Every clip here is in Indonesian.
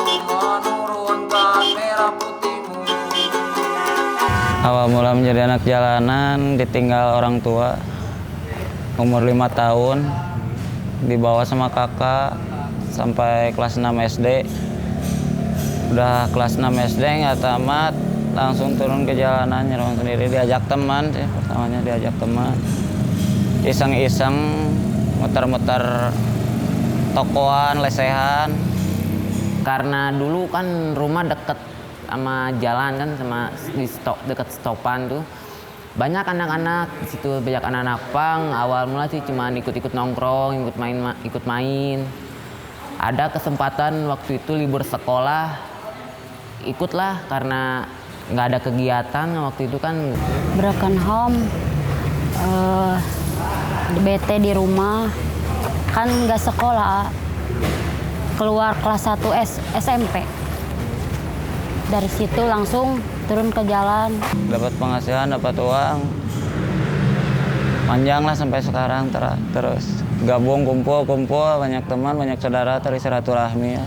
menurunkan merah putihmu. Awal mula menjadi anak jalanan ditinggal orang tua umur 5 tahun, dibawa sama kakak sampai kelas 6 SD. Udah kelas 6 SD nggak tamat, langsung turun ke jalanan nyerong sendiri, diajak teman sih, pertamanya diajak teman. Iseng-iseng muter-muter tokoan, lesehan. Karena dulu kan rumah deket sama jalan kan, sama di deket stopan tuh. Banyak anak-anak di situ, banyak anak-anak pang. Awal mula sih cuma ikut-ikut nongkrong, ikut main. Ada kesempatan waktu itu libur sekolah, ikutlah karena nggak ada kegiatan waktu itu kan. Broken home, bete di rumah, kan nggak sekolah, keluar kelas 1 SMP. Dari situ langsung turun ke jalan. Dapat penghasilan, dapat uang, panjang lah sampai sekarang terus gabung, kumpul, banyak teman, banyak saudara, tali silaturahmi ya.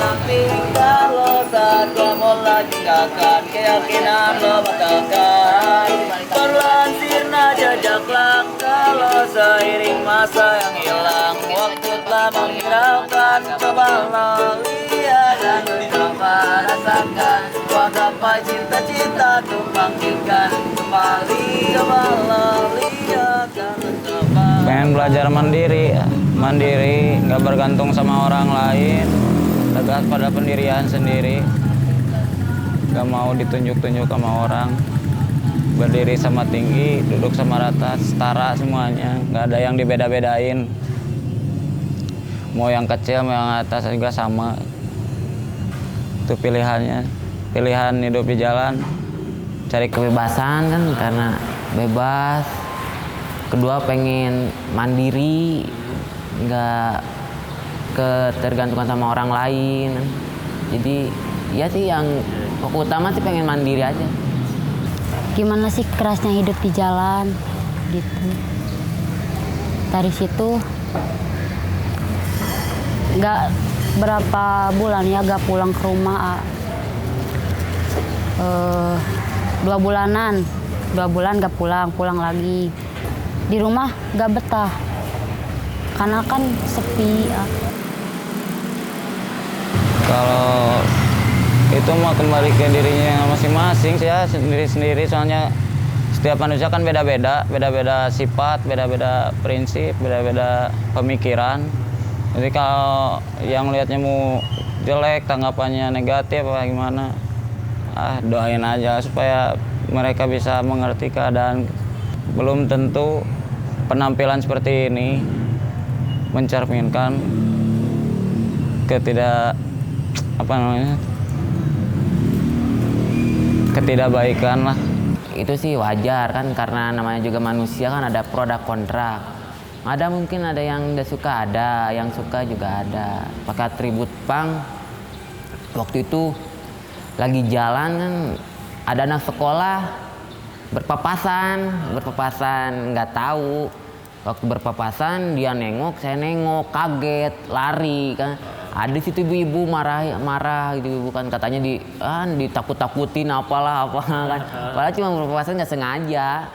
Tapi kalau saat kamu lagi akan keyakinan lo batalkan, perlahan sirna jejak langkah lo seiring masa yang hilang. Waktu telah menghiraukan, coba lo lihat dan coba rasakan semua gapai cinta-cinta tuh panggilkan kembali. Coba lo lihat dan coba. Pengen belajar mandiri, nggak bergantung sama orang lain, tegas pada pendirian sendiri, nggak mau ditunjuk-tunjuk sama orang, berdiri sama tinggi, duduk sama rata, setara semuanya, nggak ada yang dibeda-bedain, mau yang kecil mau yang atas juga sama. Itu pilihannya, pilihan hidup di jalan, Cari kebebasan kan, karena bebas. Kedua pengen mandiri, nggak ketergantungan sama orang lain. Jadi ya sih yang pokok utama sih pengen mandiri aja. Gimana sih kerasnya hidup di jalan gitu. Dari situ nggak berapa bulan ya gak pulang ke rumah. 2 bulan gak pulang lagi. Di rumah gak betah karena kan sepi. Kalau itu mah kembali ke dirinya masing-masing sih ya, sendiri-sendiri, soalnya setiap manusia kan beda-beda sifat, beda-beda prinsip, beda-beda pemikiran. Jadi kalau yang lihatnya mau jelek, tanggapannya negatif apa gimana, doain aja supaya mereka bisa mengerti keadaan. Belum tentu penampilan seperti ini mencerminkan ketidakbaikan lah. Itu sih wajar kan, karena namanya juga manusia kan, ada pro dan kontra. Mungkin ada yang tidak suka, ada yang suka juga ada. Pakai atribut pang. Waktu itu lagi jalan kan, ada anak sekolah berpapasan, nggak tahu. Waktu berpapasan dia nengok, saya nengok, kaget, lari kan. Ada di situ ibu-ibu marah gitu, ibu kan katanya ditakut-takutin apalah kan. Padahal cuma berpapasan nggak sengaja.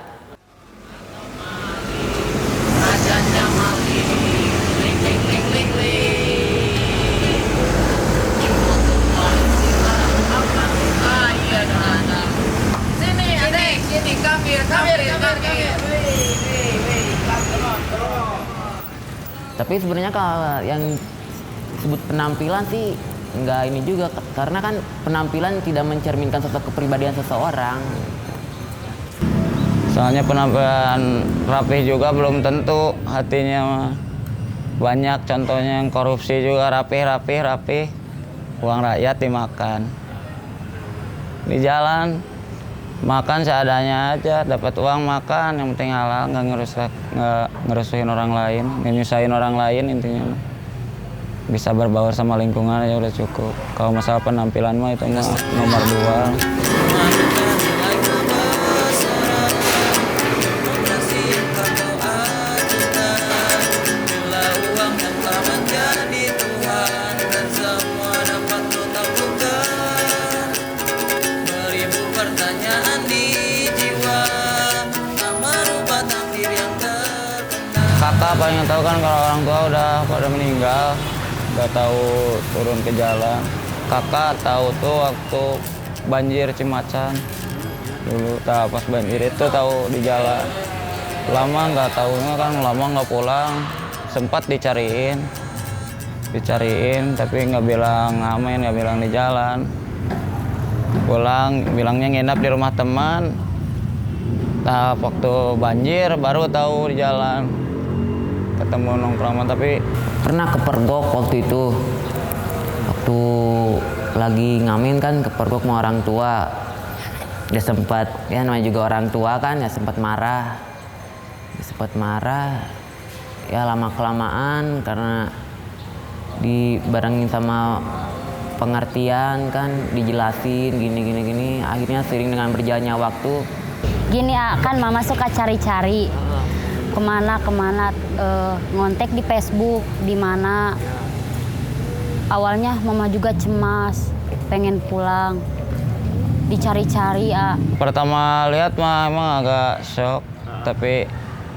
Tapi sebenarnya kalau yang disebut penampilan sih nggak ini juga, karena kan penampilan tidak mencerminkan kepribadian seseorang. Soalnya penampilan rapih juga belum tentu hatinya mah. Banyak contohnya yang korupsi juga rapih, uang rakyat dimakan. Di jalan makan seadanya aja, dapat uang makan, yang penting halal, nggak ngerusuhin orang lain, nggak nyusahin orang lain, intinya bisa berbaur sama lingkungan aja udah cukup. Kalau masalah penampilan mah itu mah nomor 2. kan kalau orang tua udah pada meninggal, nggak tahu turun ke jalan. Kakak tahu tuh waktu banjir Cimacan dulu, pas banjir itu tahu di jalan. Lama nggak tahunya kan, lama nggak pulang. Sempat dicariin tapi nggak bilang ngamen, nggak bilang di jalan. Pulang bilangnya nginap di rumah teman. Nah, waktu banjir baru tahu di jalan. Ketemu nongkrong, tapi Pernah kepergok waktu itu. Waktu lagi ngamen kan kepergok sama orang tua. Dia sempat, ya namanya juga orang tua kan, ya sempat marah. Ya lama-kelamaan karena dibarengin sama pengertian kan, dijelasin gini. Akhirnya sering dengan berjalannya waktu. Gini kan mama suka cari-cari kemana ngontek di Facebook di mana. Awalnya mama juga cemas, pengen pulang, dicari-cari pertama lihat mah emang agak shock, tapi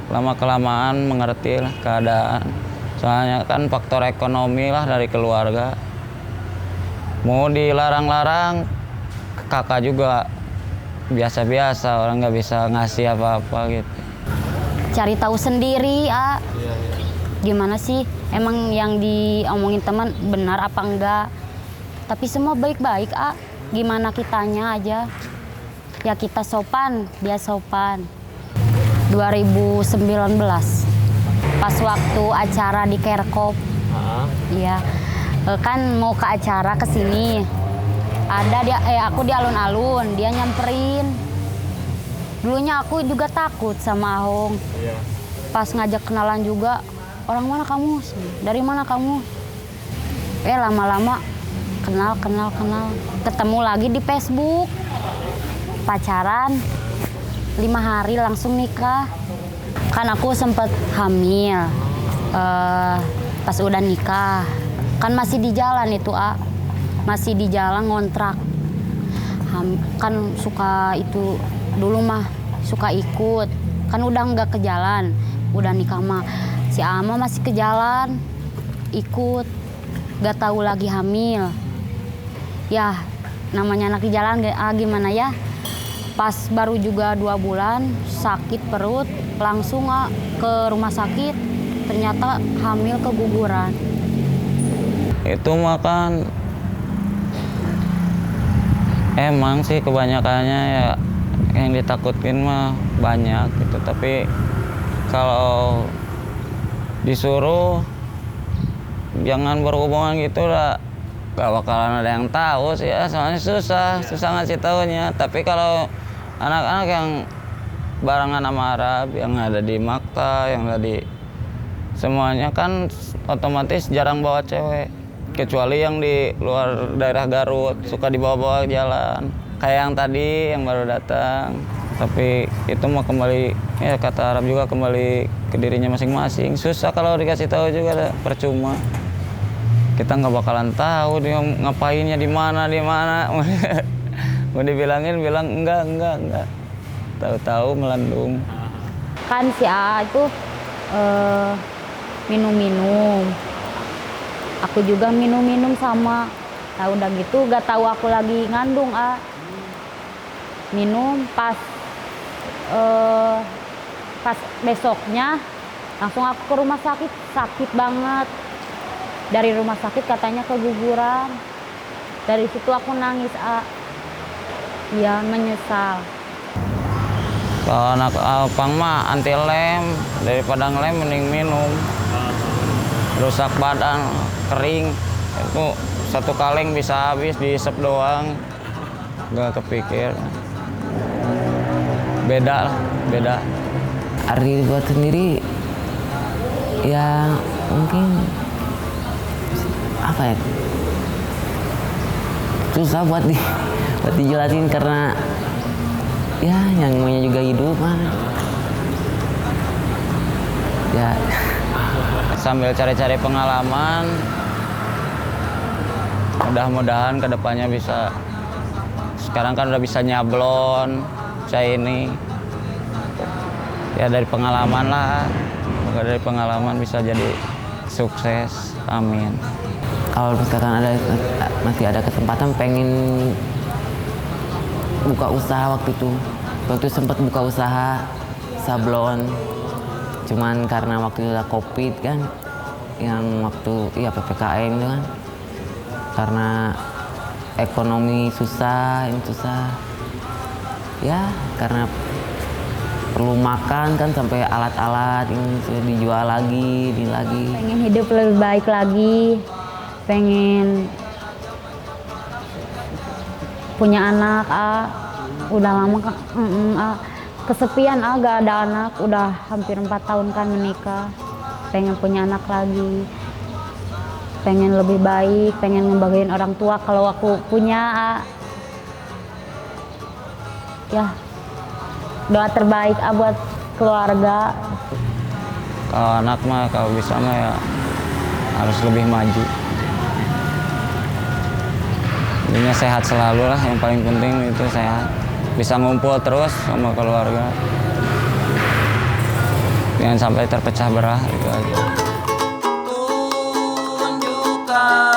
lama kelamaan mengerti lah keadaan. Soalnya kan faktor ekonomi lah dari keluarga. Mau dilarang-larang, kakak juga biasa-biasa, orang nggak bisa ngasih apa-apa gitu. Cari tahu sendiri gimana sih emang yang diomongin teman benar apa enggak. Tapi semua baik-baik gimana kitanya aja. Ya kita sopan, dia sopan. 2019 pas waktu acara di Kerkop, iya kan mau ke acara ke sini. Ada dia, aku di alun-alun, dia nyamperin. Dulunya aku juga takut sama Ahong. Pas ngajak kenalan juga, orang mana kamu? Dari mana kamu? Lama-lama kenal. Ketemu lagi di Facebook. Pacaran 5 hari langsung nikah. Kan aku sempet hamil. Pas udah nikah, kan masih di jalan itu masih di jalan ngontrak. Kan suka itu dulu mah suka ikut, kan udah nggak ke jalan, udah nikah mah si Ama masih ke jalan ikut, nggak tahu lagi hamil. Ya namanya anak di jalan gimana ya. Pas baru juga 2 bulan sakit perut, langsung ke rumah sakit, ternyata hamil keguguran. Itu makan emang sih kebanyakannya ya yang ditakutin mah banyak gitu, tapi kalau disuruh jangan berhubungan gitu lah gak bakalan ada yang tahu sih ya, soalnya susah ngasih taunya. Tapi kalau anak-anak yang barengan sama Arab yang ada di Makta, yang ada di semuanya kan otomatis jarang bawa cewek, kecuali yang di luar daerah Garut suka dibawa-bawa jalan kayak yang tadi yang baru datang. Tapi itu mau kembali ya kata Arab juga kembali ke dirinya masing-masing. Susah kalau dikasih tahu juga percuma, kita nggak bakalan tahu dia ngapainnya di mana mau dibilangin bilang enggak tahu-tahu melandung. Kan si A itu minum-minum, aku juga minum-minum sama. Nah udah gitu gak tahu aku lagi ngandung minum. Pas besoknya langsung aku ke rumah sakit banget. Dari rumah sakit katanya keguguran. Dari situ aku nangis ya menyesal. Kalau anak Alpang mah anti lem, daripada ngelem mending minum. Rusak badan, kering, itu 1 kaleng bisa habis diisep doang, nggak kepikir. Beda. Arti buat sendiri ya mungkin apa ya, susah buat dijelasin karena ya yang namanya juga hidup kan ya. Sambil cari-cari pengalaman, mudah-mudahan kedepannya bisa. Sekarang kan udah bisa nyablon, bisa ini ya dari pengalaman lah. semoga dari pengalaman bisa jadi sukses, amin. Kalau misalkan masih ada kesempatan pengen buka usaha waktu itu sempat buka usaha sablon, cuman karena waktu itu ada COVID kan, yang waktu PPKM itu kan, karena ekonomi susah, ya karena perlu makan kan, sampai alat-alat ini sudah dijual lagi. Pengen hidup lebih baik lagi, pengen punya anak, udah lama kesepian, gak ada anak, udah hampir 4 tahun kan menikah, pengen punya anak lagi, pengen lebih baik, pengen ngebahagiain orang tua kalau aku punya, ya doa terbaik buat keluarga. Kalau anak mah kalau bisa mah ya harus lebih maju. Intinya sehat selalu lah, yang paling penting itu sehat. Bisa ngumpul terus sama keluarga. Jangan sampai terpecah belah, itu aja. Tunjukkan